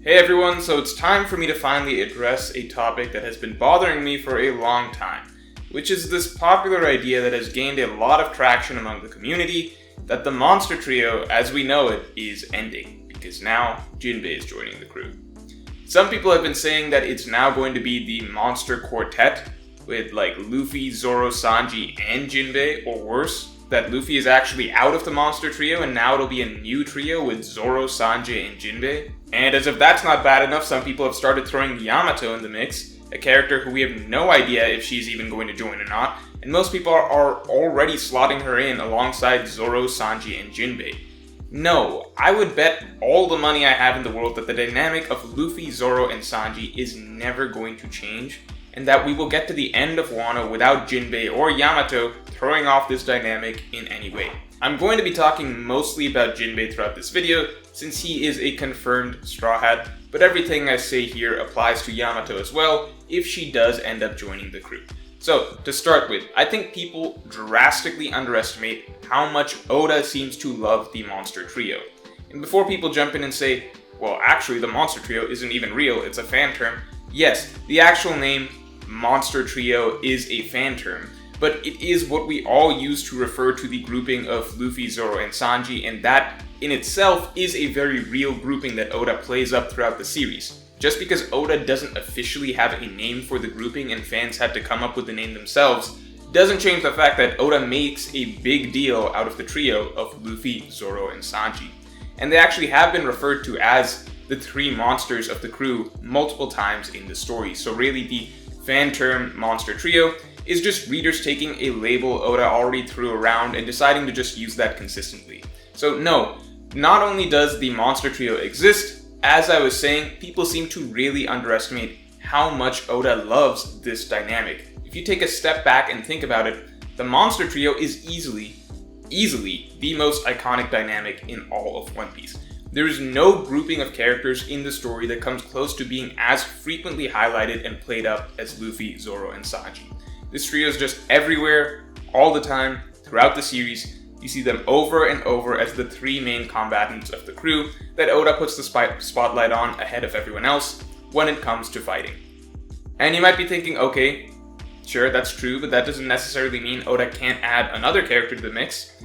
Hey everyone, so it's time for me to finally address a topic that has been bothering me for a long time, which is this popular idea that has gained a lot of traction among the community that the Monster Trio, as we know it, is ending, because now Jinbei is joining the crew. Some people have been saying that it's now going to be the Monster Quartet, with like Luffy, Zoro, Sanji, and Jinbei, or worse, that Luffy is actually out of the Monster Trio and now it'll be a new trio with Zoro, Sanji, and Jinbei. And as if that's not bad enough, some people have started throwing Yamato in the mix, a character who we have no idea if she's even going to join or not, and most people are already slotting her in alongside Zoro, Sanji, and Jinbei. No, I would bet all the money I have in the world that the dynamic of Luffy, Zoro, and Sanji is never going to change, and that we will get to the end of Wano without Jinbei or Yamato throwing off this dynamic in any way. I'm going to be talking mostly about Jinbei throughout this video, since he is a confirmed Straw Hat, but everything I say here applies to Yamato as well, if she does end up joining the crew. So, to start with, I think people drastically underestimate how much Oda seems to love the Monster Trio. And before people jump in and say, well actually the Monster Trio isn't even real, it's a fan term, yes, the actual name Monster Trio is a fan term, but it is what we all use to refer to the grouping of Luffy, Zoro, and Sanji, and that in itself is a very real grouping that Oda plays up throughout the series. Just because Oda doesn't officially have a name for the grouping and fans had to come up with the name themselves, doesn't change the fact that Oda makes a big deal out of the trio of Luffy, Zoro, and Sanji. And they actually have been referred to as the three monsters of the crew multiple times in the story, so really the fan term Monster Trio is just readers taking a label Oda already threw around and deciding to just use that consistently. So no, not only does the Monster Trio exist, as I was saying, people seem to really underestimate how much Oda loves this dynamic. If you take a step back and think about it, the Monster Trio is easily the most iconic dynamic in all of One Piece. There is no grouping of characters in the story that comes close to being as frequently highlighted and played up as Luffy, Zoro, and Sanji. This trio is just everywhere, all the time, throughout the series. You see them over and over as the three main combatants of the crew that Oda puts the spotlight on ahead of everyone else when it comes to fighting. And you might be thinking, okay, sure, that's true, but that doesn't necessarily mean Oda can't add another character to the mix.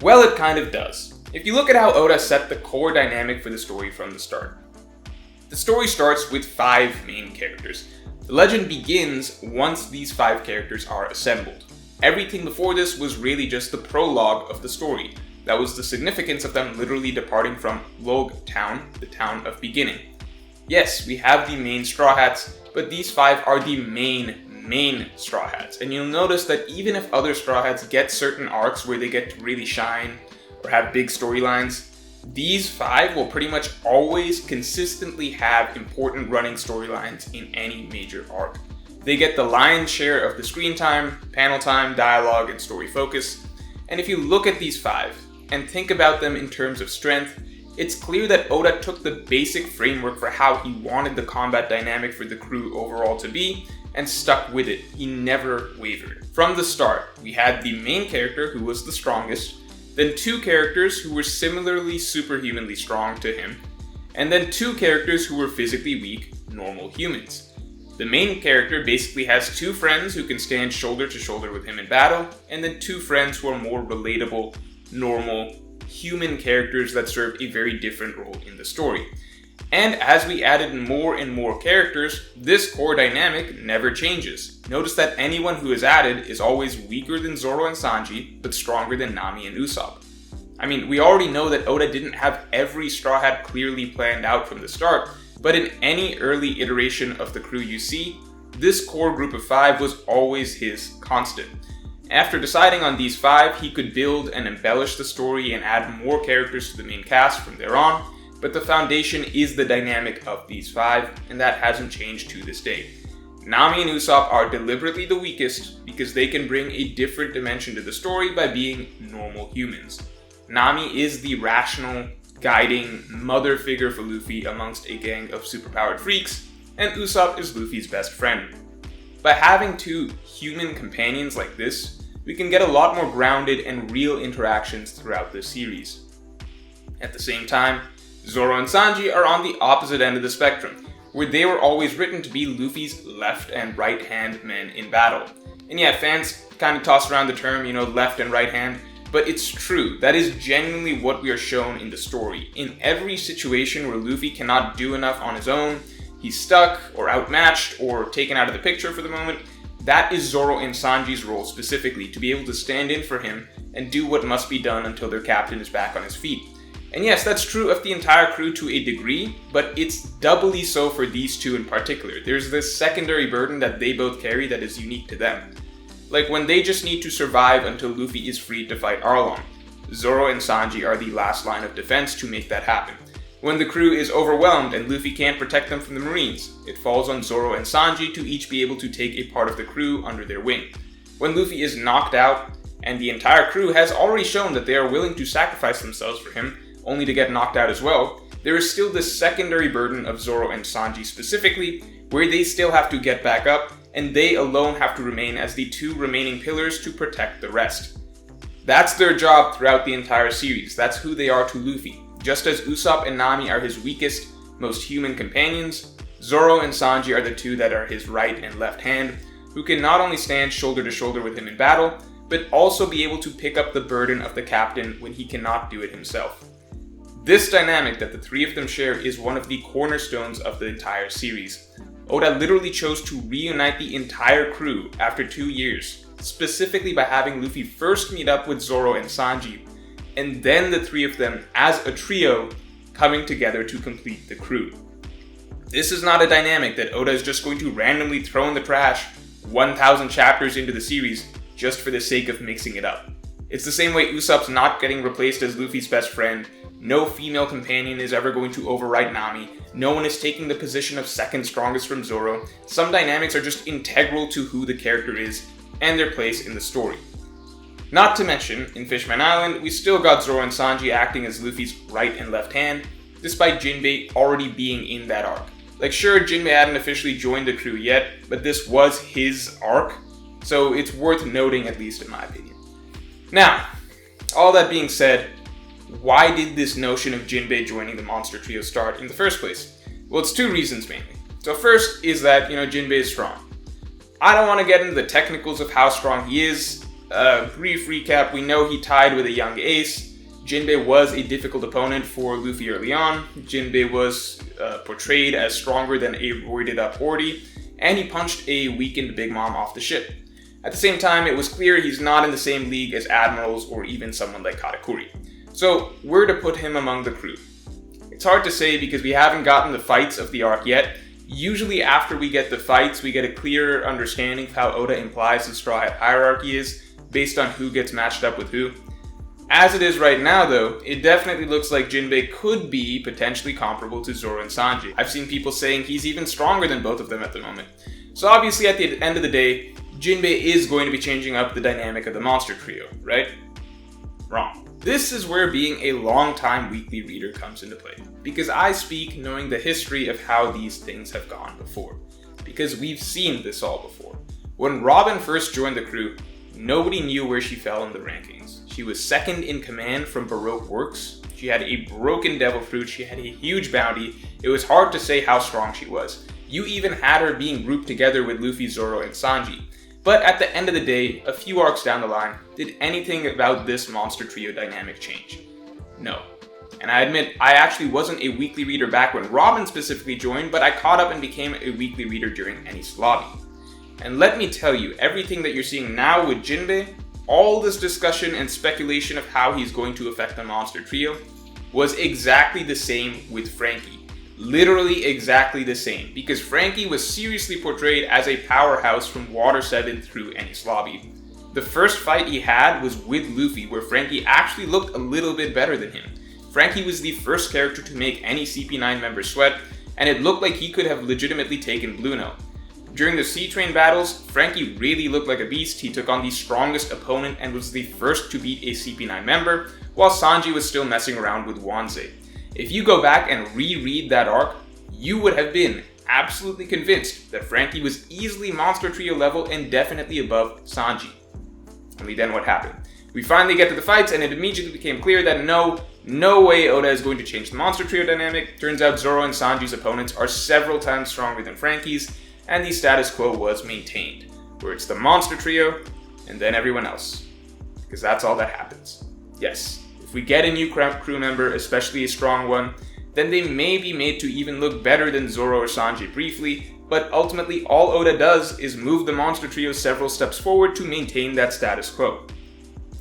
Well, it kind of does. If you look at how Oda set the core dynamic for the story from the start. The story starts with 5 main characters. The legend begins once these 5 characters are assembled. Everything before this was really just the prologue of the story. That was the significance of them literally departing from Log Town, the town of beginning. Yes, we have the main Straw Hats, but these 5 are the main Straw Hats. And you'll notice that even if other Straw Hats get certain arcs where they get to really shine, or have big storylines, these 5 will pretty much always consistently have important running storylines in any major arc. They get the lion's share of the screen time, panel time, dialogue, and story focus. And if you look at these 5 and think about them in terms of strength, it's clear that Oda took the basic framework for how he wanted the combat dynamic for the crew overall to be and stuck with it. He never wavered. From the start, we had the main character who was the strongest, then 2 characters who were similarly superhumanly strong to him, and then 2 characters who were physically weak, normal humans. The main character basically has 2 friends who can stand shoulder to shoulder with him in battle, and then 2 friends who are more relatable, normal, human characters that serve a very different role in the story. And as we added more and more characters, this core dynamic never changes. Notice that anyone who is added is always weaker than Zoro and Sanji, but stronger than Nami and Usopp. I mean, we already know that Oda didn't have every Straw Hat clearly planned out from the start, but in any early iteration of the crew you see, this core group of 5 was always his constant. After deciding on these 5, he could build and embellish the story and add more characters to the main cast from there on, but the foundation is the dynamic of these 5, and that hasn't changed to this day. Nami and Usopp are deliberately the weakest because they can bring a different dimension to the story by being normal humans. Nami is the rational, guiding mother figure for Luffy amongst a gang of superpowered freaks, and Usopp is Luffy's best friend. By having 2 human companions like this, we can get a lot more grounded and real interactions throughout this series. At the same time, Zoro and Sanji are on the opposite end of the spectrum, where they were always written to be Luffy's left and right hand men in battle. And yeah, fans kind of toss around the term, left and right hand, but it's true. That is genuinely what we are shown in the story. In every situation where Luffy cannot do enough on his own, he's stuck, or outmatched, or taken out of the picture for the moment, that is Zoro and Sanji's role specifically, to be able to stand in for him and do what must be done until their captain is back on his feet. And yes, that's true of the entire crew to a degree, but it's doubly so for these two in particular. There's this secondary burden that they both carry that is unique to them. Like when they just need to survive until Luffy is freed to fight Arlong. Zoro and Sanji are the last line of defense to make that happen. When the crew is overwhelmed and Luffy can't protect them from the Marines, it falls on Zoro and Sanji to each be able to take a part of the crew under their wing. When Luffy is knocked out, and the entire crew has already shown that they are willing to sacrifice themselves for him, only to get knocked out as well, there is still this secondary burden of Zoro and Sanji specifically, where they still have to get back up, and they alone have to remain as the two remaining pillars to protect the rest. That's their job throughout the entire series. That's who they are to Luffy. Just as Usopp and Nami are his weakest, most human companions, Zoro and Sanji are the two that are his right and left hand, who can not only stand shoulder to shoulder with him in battle, but also be able to pick up the burden of the captain when he cannot do it himself. This dynamic that the three of them share is one of the cornerstones of the entire series. Oda literally chose to reunite the entire crew after 2 years, specifically by having Luffy first meet up with Zoro and Sanji, and then the three of them, as a trio, coming together to complete the crew. This is not a dynamic that Oda is just going to randomly throw in the trash 1,000 chapters into the series just for the sake of mixing it up. It's the same way Usopp's not getting replaced as Luffy's best friend, no female companion is ever going to override Nami, no one is taking the position of second strongest from Zoro. Some dynamics are just integral to who the character is and their place in the story. Not to mention, in Fishman Island, we still got Zoro and Sanji acting as Luffy's right and left hand, despite Jinbei already being in that arc. Like sure, Jinbei hadn't officially joined the crew yet, but this was his arc, so it's worth noting at least in my opinion. Now, all that being said, why did this notion of Jinbei joining the monster trio start in the first place? Well, it's two reasons mainly. So first is that, Jinbei is strong. I don't want to get into the technicals of how strong he is. Brief recap, we know he tied with a young ace. Jinbei was a difficult opponent for Luffy early on. Jinbei was portrayed as stronger than a roided up Hordy, and he punched a weakened Big Mom off the ship. At the same time, it was clear he's not in the same league as admirals or even someone like Katakuri. So, where to put him among the crew? It's hard to say because we haven't gotten the fights of the arc yet. Usually after we get the fights, we get a clearer understanding of how Oda implies the Straw Hat hierarchy is, based on who gets matched up with who. As it is right now though, it definitely looks like Jinbei could be potentially comparable to Zoro and Sanji. I've seen people saying he's even stronger than both of them at the moment. So obviously at the end of the day, Jinbei is going to be changing up the dynamic of the monster trio, right? Wrong. This is where being a long-time weekly reader comes into play, because I speak knowing the history of how these things have gone before, because we've seen this all before. When Robin first joined the crew, nobody knew where she fell in the rankings. She was second in command from Baroque Works, she had a broken devil fruit, she had a huge bounty, it was hard to say how strong she was. You even had her being grouped together with Luffy, Zoro, and Sanji. But at the end of the day, a few arcs down the line, did anything about this monster trio dynamic change? No. And I admit, I actually wasn't a weekly reader back when Robin specifically joined, but I caught up and became a weekly reader during Enies Lobby. And let me tell you, everything that you're seeing now with Jinbei, all this discussion and speculation of how he's going to affect the monster trio, was exactly the same with Frankie. Literally exactly the same, because Frankie was seriously portrayed as a powerhouse from Water 7 through Enies Lobby. The first fight he had was with Luffy, where Frankie actually looked a little bit better than him. Frankie was the first character to make any CP9 member sweat, and it looked like he could have legitimately taken Blue Note. During the Sea Train battles, Frankie really looked like a beast. He took on the strongest opponent and was the first to beat a CP9 member, while Sanji was still messing around with Wanzei. If you go back and reread that arc, you would have been absolutely convinced that Frankie was easily Monster Trio level and definitely above Sanji. Only then what happened? We finally get to the fights and it immediately became clear that no, No way Oda is going to change the Monster Trio dynamic. Turns out Zoro and Sanji's opponents are several times stronger than Frankie's, and the status quo was maintained, where it's the Monster Trio and then everyone else. Because that's all that happens. Yes, if we get a new crew member, especially a strong one, then they may be made to even look better than Zoro or Sanji briefly, but ultimately all Oda does is move the Monster Trio several steps forward to maintain that status quo.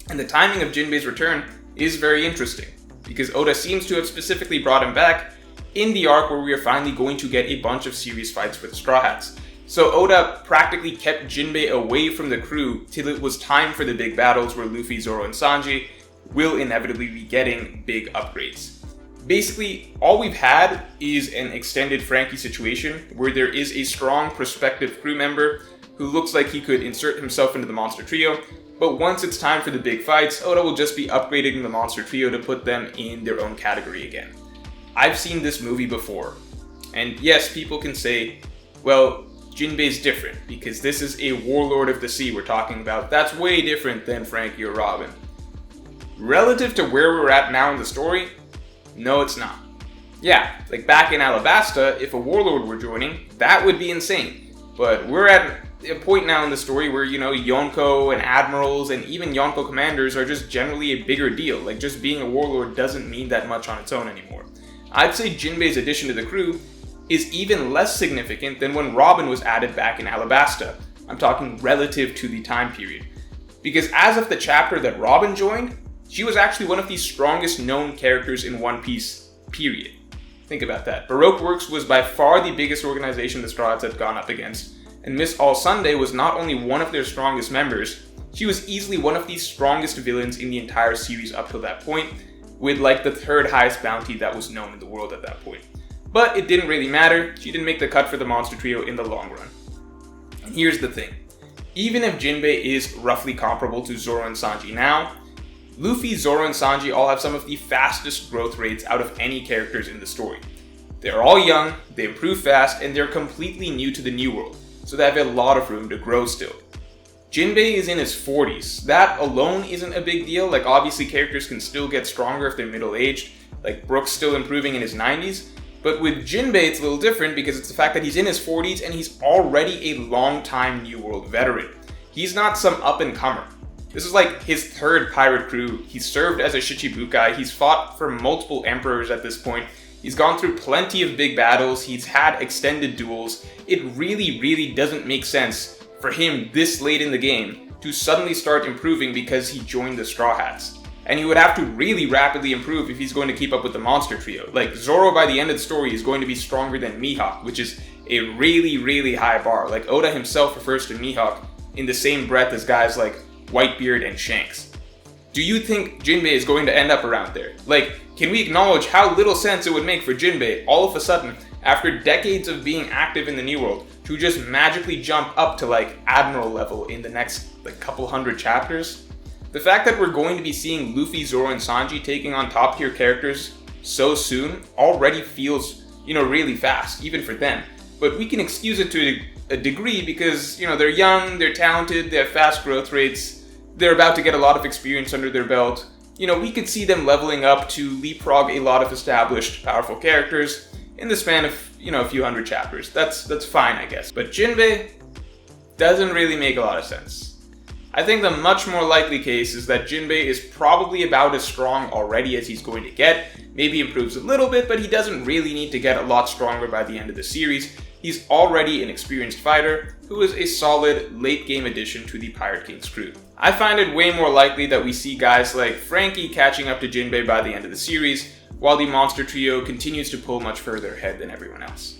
And the timing of Jinbei's return is very interesting, because Oda seems to have specifically brought him back in the arc where we are finally going to get a bunch of serious fights for the Straw Hats. So Oda practically kept Jinbei away from the crew till it was time for the big battles where Luffy, Zoro, and Sanji will inevitably be getting big upgrades. Basically, all we've had is an extended Frankie situation where there is a strong prospective crew member who looks like he could insert himself into the Monster Trio, but once it's time for the big fights, Oda will just be upgrading the Monster Trio to put them in their own category again. I've seen this movie before, and yes, people can say, well, Jinbei's different, because this is a warlord of the sea we're talking about. That's way different than Frankie or Robin. Relative to where we're at now in the story, no, it's not. Yeah, like back in Alabasta, if a warlord were joining, that would be insane. But we're at a point now in the story where, Yonko and admirals and even Yonko commanders are just generally a bigger deal. Like, just being a warlord doesn't mean that much on its own anymore. I'd say Jinbei's addition to the crew is even less significant than when Robin was added back in Alabasta. I'm talking relative to the time period. Because as of the chapter that Robin joined, she was actually one of the strongest known characters in One Piece, period. Think about that. Baroque Works was by far the biggest organization the Straw Hats had gone up against, and Miss All Sunday was not only one of their strongest members, she was easily one of the strongest villains in the entire series up till that point, with like the third highest bounty that was known in the world at that point. But it didn't really matter, she didn't make the cut for the Monster Trio in the long run. And here's the thing, even if Jinbei is roughly comparable to Zoro and Sanji now, Luffy, Zoro, and Sanji all have some of the fastest growth rates out of any characters in the story. They're all young, they improve fast, and they're completely new to the New World, so they have a lot of room to grow still. Jinbei is in his 40s. That alone isn't a big deal. Like, obviously characters can still get stronger if they're middle-aged, like Brook's still improving in his 90s, but with Jinbei it's a little different because it's the fact that he's in his 40s and he's already a long-time New World veteran. He's not some up-and-comer. This is like his third pirate crew. He's served as a Shichibukai. He's fought for multiple emperors at this point. He's gone through plenty of big battles. He's had extended duels. It really doesn't make sense for him this late in the game to suddenly start improving because he joined the Straw Hats. And he would have to really rapidly improve if he's going to keep up with the Monster Trio. Like, Zoro by the end of the story is going to be stronger than Mihawk, which is a really high bar. Like, Oda himself refers to Mihawk in the same breath as guys like Whitebeard and Shanks. Do you think Jinbei is going to end up around there? Like, can we acknowledge how little sense it would make for Jinbei, all of a sudden, after decades of being active in the New World, to just magically jump up to like Admiral level in the next like couple hundred chapters? The fact that we're going to be seeing Luffy, Zoro, and Sanji taking on top tier characters so soon already feels, really fast, even for them. But we can excuse it to a degree because, they're young, they're talented, they have fast growth rates, they're about to get a lot of experience under their belt. We could see them leveling up to leapfrog a lot of established, powerful characters in the span of, a few hundred chapters. That's fine, I guess. But Jinbei doesn't really make a lot of sense. I think the much more likely case is that Jinbei is probably about as strong already as he's going to get, maybe improves a little bit, but he doesn't really need to get a lot stronger by the end of the series. He's already an experienced fighter who is a solid late game addition to the Pirate King's crew. I find it way more likely that we see guys like Frankie catching up to Jinbei by the end of the series, while the Monster Trio continues to pull much further ahead than everyone else.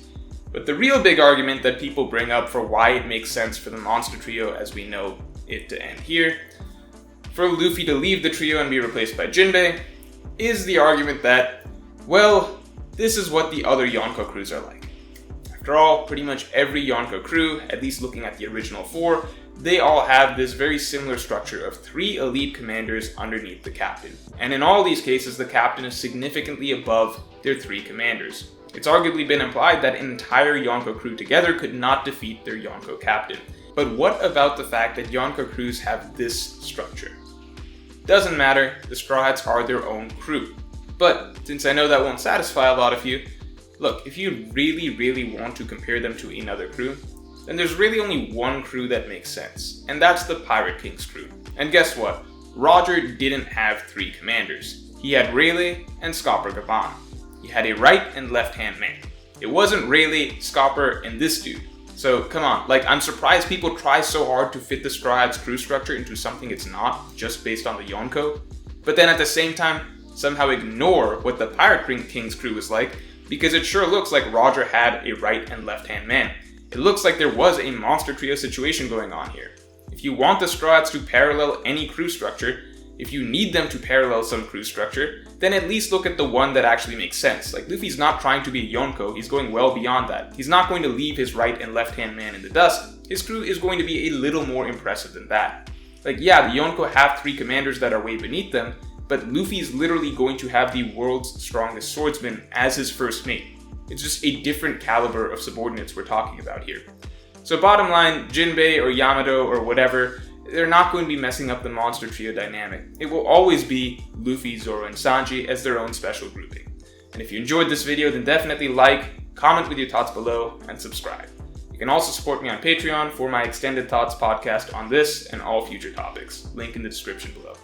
But the real big argument that people bring up for why it makes sense for the Monster Trio as we know it to end here, for Luffy to leave the trio and be replaced by Jinbei, is the argument that, well, this is what the other Yonko crews are like. After all, pretty much every Yonko crew, at least looking at the original 4, they all have this very similar structure of 3 elite commanders underneath the captain. And in all these cases, the captain is significantly above their 3 commanders. It's arguably been implied that an entire Yonko crew together could not defeat their Yonko captain. But what about the fact that Yonko crews have this structure? Doesn't matter, the Straw Hats are their own crew. But since I know that won't satisfy a lot of you, look, if you really want to compare them to another crew, then there's really only one crew that makes sense, and that's the Pirate King's crew. And guess what? Roger didn't have 3 commanders. He had Rayleigh and Scopper Gaban. He had a right and left hand man. It wasn't Rayleigh, Scopper, and this dude. So come on, like, I'm surprised people try so hard to fit the Straw Hat's crew structure into something it's not, just based on the Yonko. But then at the same time, somehow ignore what the Pirate King's crew was like, because it sure looks like Roger had a right and left hand man. It looks like there was a monster trio situation going on here. If you want the Straw Hats to parallel any crew structure, if you need them to parallel some crew structure, then at least look at the one that actually makes sense. Like, Luffy's not trying to be a Yonko, he's going well beyond that. He's not going to leave his right and left hand man in the dust. His crew is going to be a little more impressive than that. Like, yeah, the Yonko have 3 commanders that are way beneath them, but Luffy's literally going to have the world's strongest swordsman as his first mate. It's just a different caliber of subordinates we're talking about here. So bottom line, Jinbei or Yamato or whatever, they're not going to be messing up the monster trio dynamic. It will always be Luffy, Zoro, and Sanji as their own special grouping. And if you enjoyed this video, then definitely like, comment with your thoughts below, and subscribe. You can also support me on Patreon for my Extended Thoughts podcast on this and all future topics. Link in the description below.